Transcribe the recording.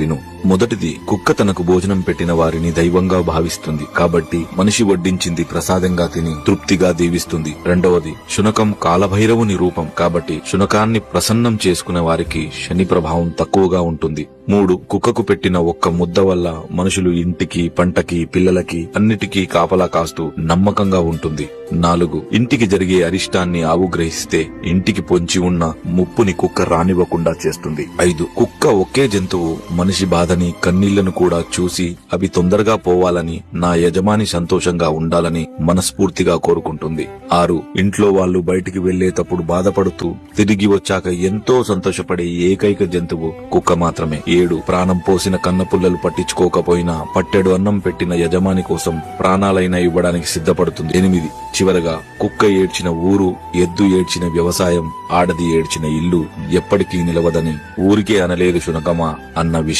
విను. మొదటిది, కుక్క తనకు భోజనం పెట్టిన వారిని దైవంగా భావిస్తుంది కాబట్టి మనిషి వడ్డించింది ప్రసాదంగా తిని తృప్తిగా దీవిస్తుంది. రెండవది, శునకం కాలభైరవుని రూపం కాబట్టి శునకాన్ని ప్రసన్నం చేసుకునే వారికి శని ప్రభావం తక్కువగా ఉంటుంది. 3, కుక్కకు పెట్టిన ఒక్క ముద్ద వల్ల మనుషులు ఇంటికి, పంటకి, పిల్లలకి అన్నిటికీ కాపలా కాస్తూ నమ్మకంగా ఉంటుంది. 4, ఇంటికి జరిగే అరిష్టాన్ని ఆవు గ్రహిస్తే ఇంటికి పొంచి ఉన్న ముప్పుని కుక్క రానివ్వకుండా చేస్తుంది. 5, కుక్క ఒకే జంతువు మనిషి బాధని, కన్నీళ్లను కూడా చూసి అవి తొందరగా పోవాలని, నా యజమాని సంతోషంగా ఉండాలని మనస్ఫూర్తిగా కోరుకుంటుంది. 6, ఇంట్లో వాళ్ళు బయటికి వెళ్లేటప్పుడు బాధపడుతూ తిరిగి వచ్చాక ఎంతో సంతోషపడే ఏకైక జంతువు కుక్క మాత్రమే. 7, ప్రాణం పోసిన కన్నపుల్లలు పట్టించుకోకపోయినా పట్టెడు అన్నం పెట్టిన యజమాని కోసం ప్రాణాలైనా ఇవ్వడానికి సిద్ధపడుతుంది. 8, చివరగా కుక్క ఏడ్చిన ఊరు, ఎద్దు ఏడ్చిన వ్యవసాయం, ఆడది ఏడ్చిన ఇల్లు ఎప్పటికీ నిలవదని ఊరికే అనలేదు శునకమా అన్న విషయం